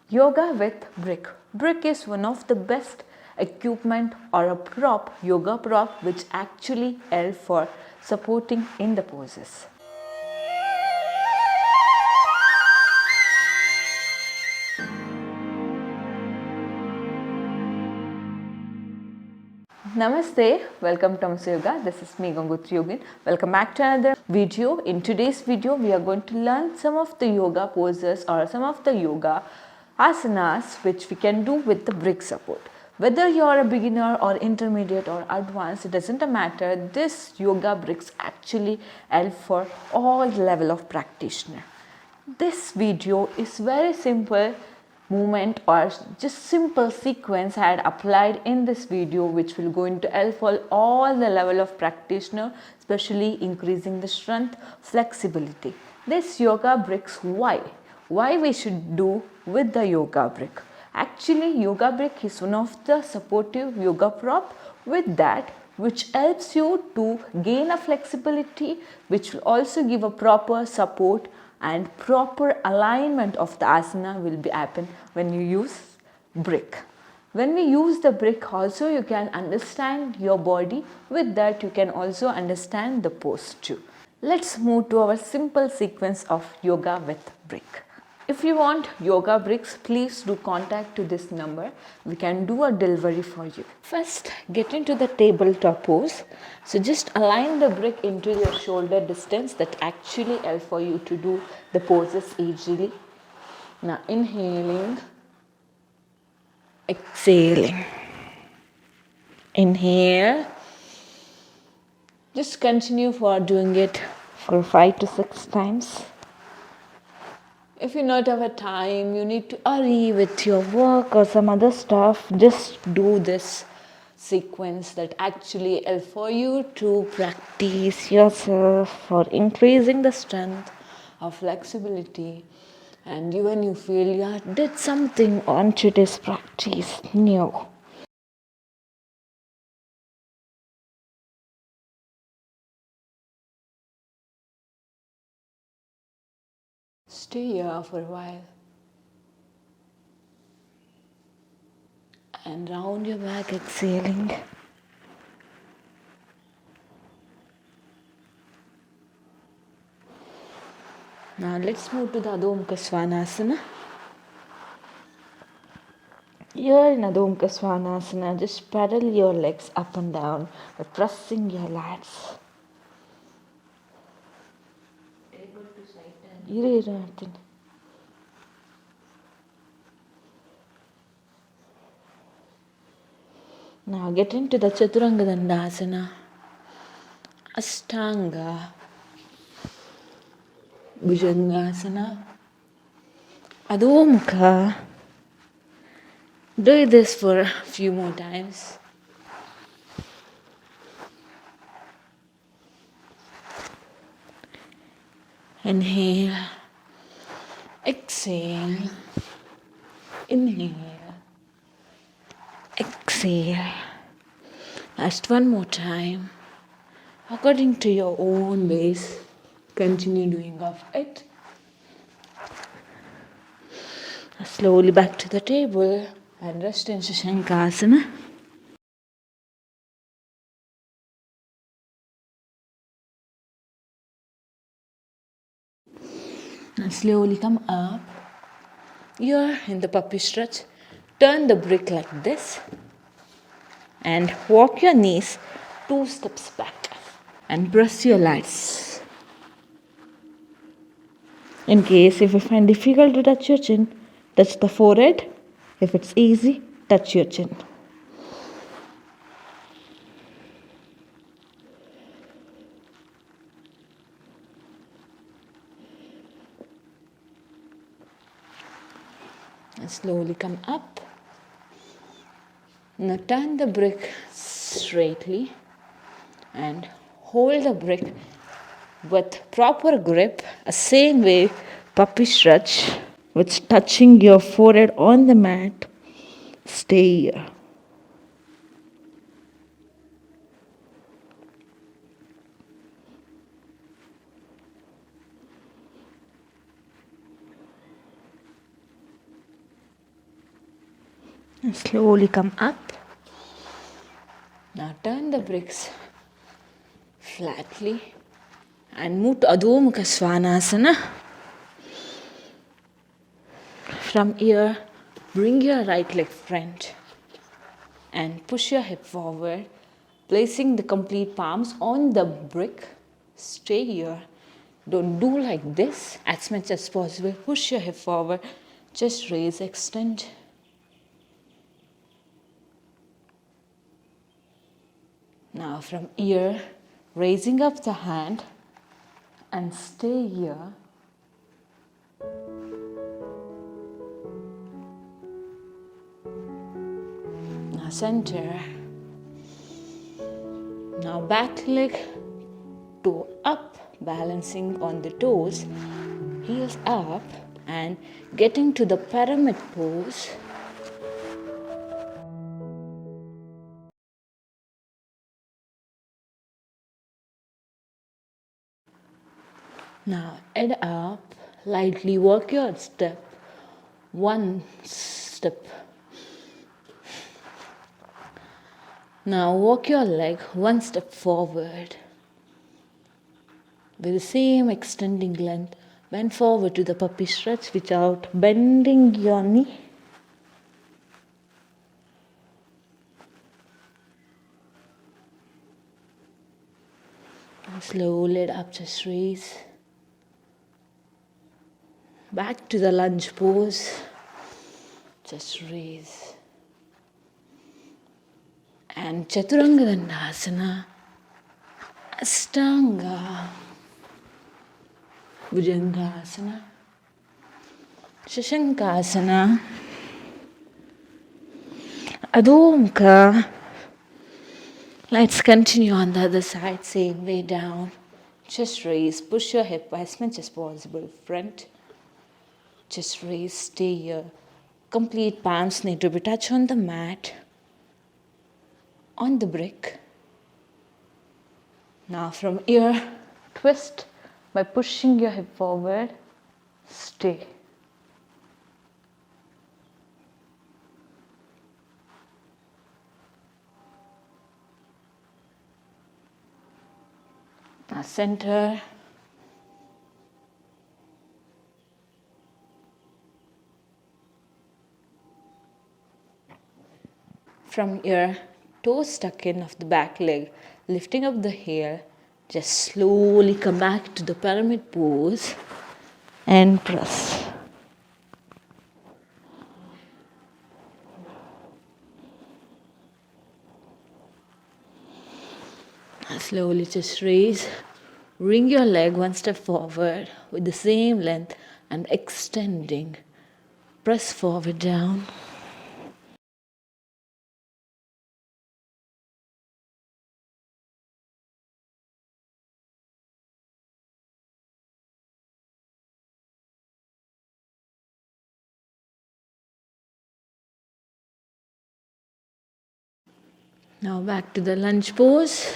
Yoga with brick. Brick is one of the best equipment or a prop, yoga prop, which actually help for supporting in the poses. Namaste, welcome to Tamasa Yoga. This is me Gangothri Yogini. Welcome back to another video. In today's video, we are going to learn some of the yoga poses or some of the yoga asanas which we can do with the brick support. Whether you are a beginner or intermediate or advanced, it doesn't matter. This yoga bricks actually help for all level of practitioner. This video is very simple movement or just simple sequence I had applied in this video, which will going to help for all the level of practitioner, especially increasing the strength, flexibility. This yoga bricks, why we should do with the yoga brick. Actually, yoga brick is one of the supportive yoga prop with that which helps you to gain a flexibility, which will also give a proper support and proper alignment of the asana will be happen when you use brick. When we use the brick also, you can understand your body. With that, you can also understand the posture. Let's move to our simple sequence of yoga with brick. If you want yoga bricks, please do contact to this number. We can do a delivery for you. First, get into the tabletop pose. So just align the brick into your shoulder distance. That actually help for you to do the poses easily. Now inhaling, exhaling. Inhale. Just continue for doing it for 5 to 6 times. If you not have a time, you need to hurry with your work or some other stuff, just do this sequence that actually help for you to practice yourself for increasing the strength of flexibility. And when you feel you did something on today's practice new. Stay here for a while and round your back, exhaling. Now let's move to the Adho Mukha Svanasana. Here in Adho Mukha Svanasana, just pedal your legs up and down by pressing your lats. Now get into the Chaturanga Dandasana, Ashtanga, Bhujangasana, Adho Mukha. Do this for a few more times. Inhale, exhale, inhale, exhale. Last one more time. According to your own pace, continue doing of it. Slowly back to the table and rest in Shashankasana. And slowly come up. You're in the puppy stretch. Turn the brick like this. And walk your knees 2 steps back. And press your lats. In case if you find difficult to touch your chin, touch the forehead. If it's easy, touch your chin. And slowly come up. Now turn the brick straightly and hold the brick with proper grip, the same way puppy stretch, with touching your forehead on the mat. Stay here. And slowly come up. Now turn the bricks flatly and move to Adho Mukha Svanasana. From here, bring your right leg front and push your hip forward, placing the complete palms on the brick. Stay here. Don't do like this. As much as possible, push your hip forward. Just raise, extend. Now from here, raising up the hand and stay here. Now center. Now back leg, toe up, balancing on the toes, heels up and getting to the pyramid pose. Now head up, lightly work your step, one step. Now walk your leg one step forward. With the same extending length, bend forward to the puppy stretch without bending your knee. And slowly let up, just raise. Back to the lunge pose. Just raise. And Chaturanga Dandasana, Ashtanga, Bhujangasana, Shashankasana, Adho Mukha. Let's continue on the other side, same way down. Just raise, push your hip as much as possible, front. Just raise, stay here. Complete palms need to be touched on the mat, on the brick. Now from here, twist by pushing your hip forward, stay. Now center. From here, toes tuck in of the back leg, lifting up the heel. Just slowly come back to the pyramid pose and press. Slowly just raise. Bring your leg one step forward with the same length and extending. Press forward down. Now back to the lunge pose.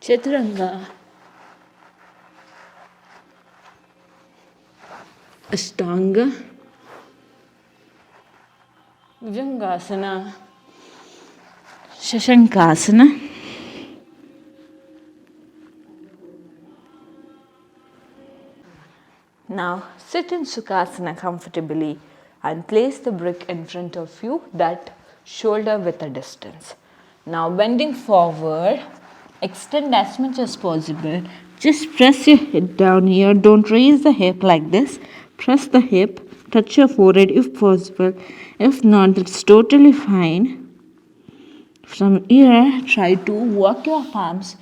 Chaturanga, Ashtanga, Bhujangasana, Shashankasana. Now sit in Sukhasana comfortably and place the brick in front of you, that shoulder width a distance. Now bending forward, extend as much as possible. Just press your head down here. Don't raise the hip like this. Press the hip, touch your forehead if possible. If not, that's totally fine. From here, try to walk your palms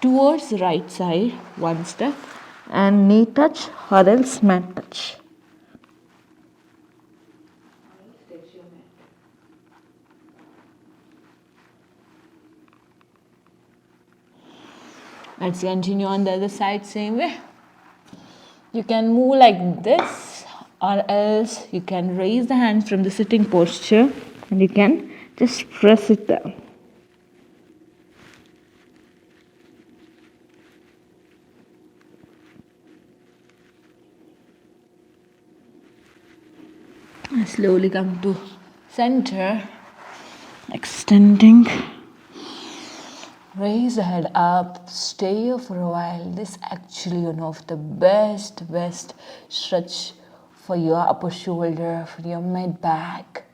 towards the right side, one step, and knee touch or else mat touch. Let's continue on the other side, same way. You can move like this, or else you can raise the hands from the sitting posture and you can just press it down. Slowly come to center, extending. Raise the head up, stay here for a while. This is actually one of the best stretch for your upper shoulder, for your mid back.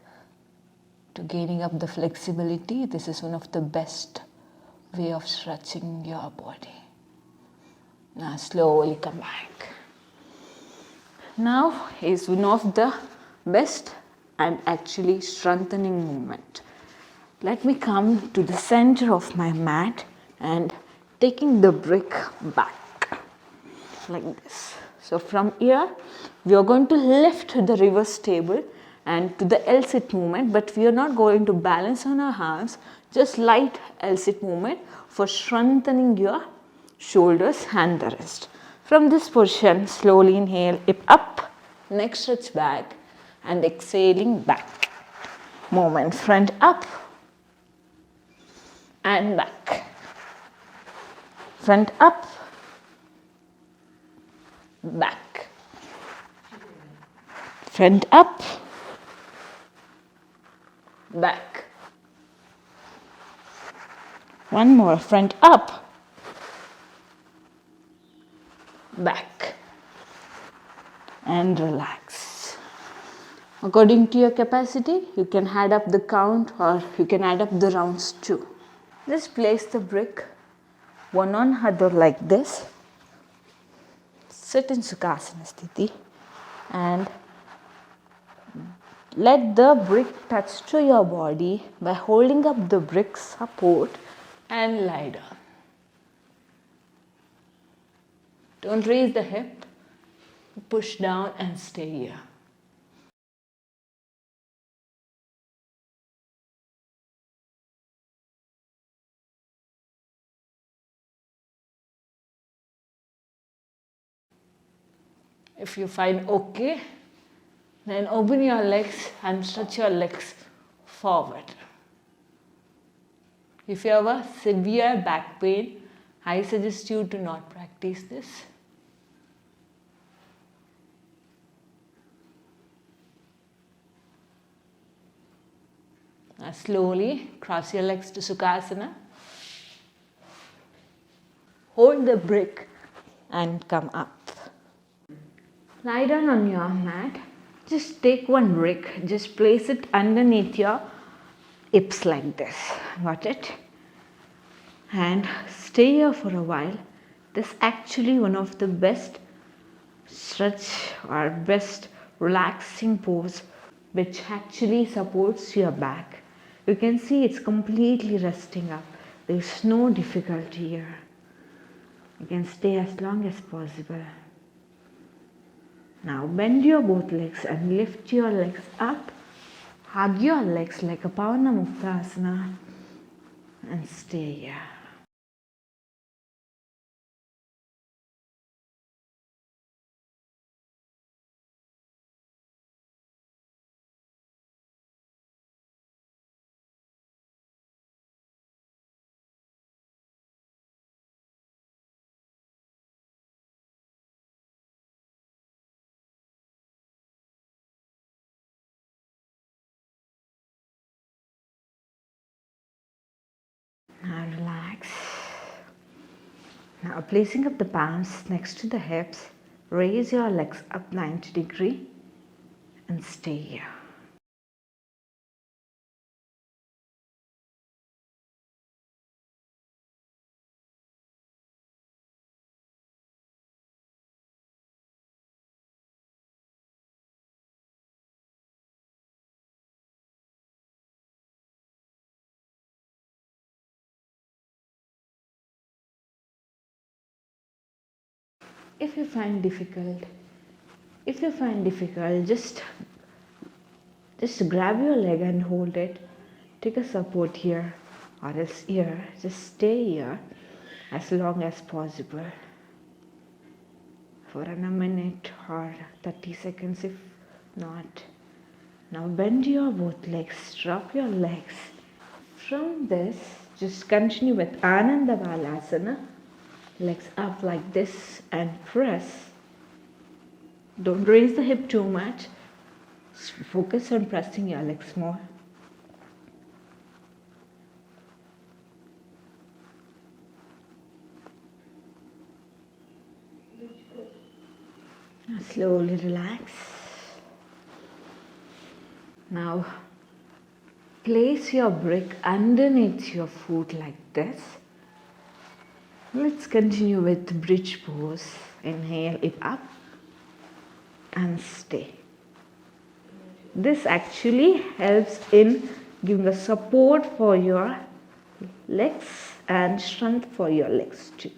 To gaining up the flexibility, this is one of the best way of stretching your body. Now slowly come back. Now is one of the best and actually strengthening movement. Let me come to the center of my mat and taking the brick back like this. So from here we are going to lift the reverse table and to the L-sit movement, but we are not going to balance on our arms, just light L-sit movement for strengthening your shoulders and the wrist. From this position, slowly inhale, hip up, neck stretch back and exhaling back. Movement front up and back. Front up, back. Front up, back. One more, front up, back. And relax. According to your capacity, you can add up the count or you can add up the rounds too. Just place the brick one on other like this. Sit in Sukhasana Sthiti and let the brick touch to your body by holding up the brick support and lie down. Don't raise the hip, push down and stay here. If you find okay, then open your legs and stretch your legs forward. If you have a severe back pain, I suggest you to not practice this. Now slowly cross your legs to Sukhasana. Hold the brick and come up. Lie down on your mat. Just take one brick, just place it underneath your hips like this. Got it? And stay here for a while. This is actually one of the best stretch or best relaxing pose which actually supports your back. You can see it's completely resting up. There is no difficulty here. You can stay as long as possible. Now bend your both legs and lift your legs up. Hug your legs like a Pavana Muktasana and stay here. Now relax. Now placing up the palms next to the hips, raise your legs up 90 degrees and stay here. If you find difficult, just grab your leg and hold it. Take a support here or else here. Just stay here as long as possible for a minute or 30 seconds if not. Now bend your both legs, drop your legs. From this, just continue with Ananda Balasana. Legs up like this and press. Don't raise the hip too much. Focus on pressing your legs more. Now slowly relax. Now place your brick underneath your foot like this. Let's continue with bridge pose. Inhale it up and stay. This actually helps in giving a support for your legs and strength for your legs too.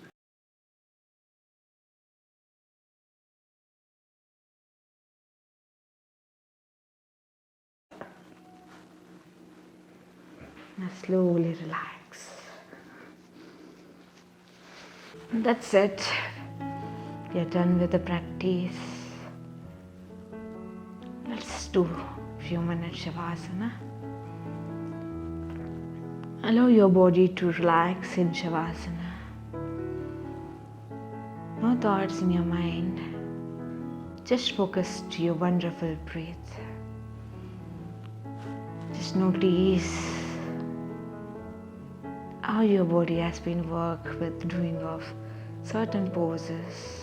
Now slowly relax. That's it. You're done with the practice. Let's do a few minutes Shavasana. Allow your body to relax in Shavasana. No thoughts in your mind. Just focus to your wonderful breath. Just notice how your body has been worked with doing of certain poses.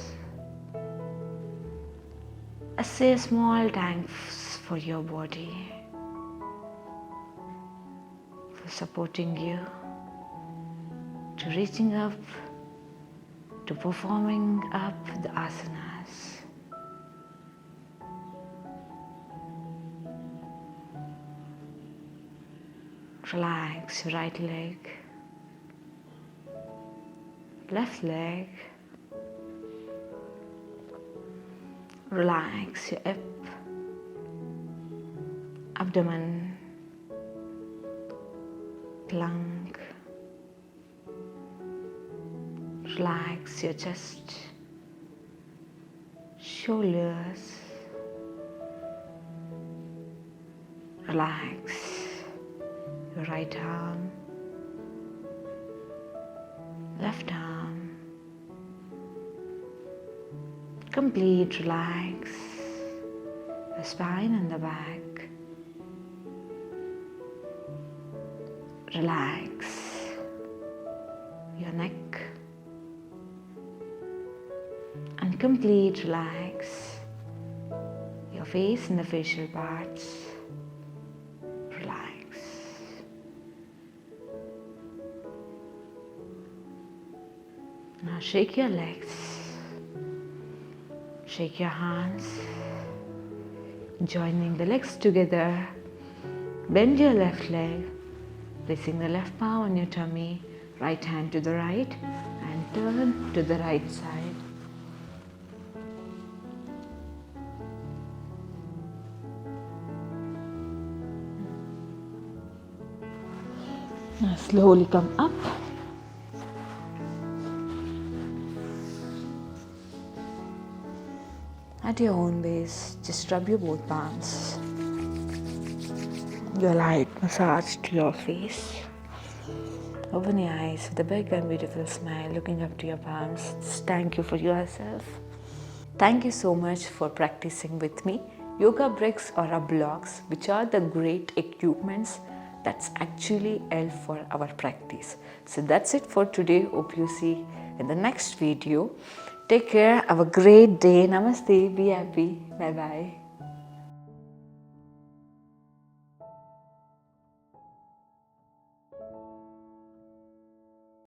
I say small thanks for your body, for supporting you, to reaching up, to performing up the asanas. Relax your right leg, left leg. Relax your hip, abdomen, lung. Relax your chest, shoulders. Relax your right arm, left arm. Complete relax the spine and the back. Relax your neck and complete relax your face and the facial parts. Relax. Now shake your legs. Shake your hands, joining the legs together. Bend your left leg, placing the left palm on your tummy, right hand to the right, and turn to the right side. Now slowly come up. At your own pace, just rub your both palms. Your light massage to your face. Open your eyes with a big and beautiful smile, looking up to your palms. Just thank you for yourself. Thank you so much for practicing with me. Yoga bricks or blocks, which are the great equipments that's actually help for our practice. So that's it for today. Hope you see in the next video. Take care. Have a great day. Namaste. Be happy. Bye-bye.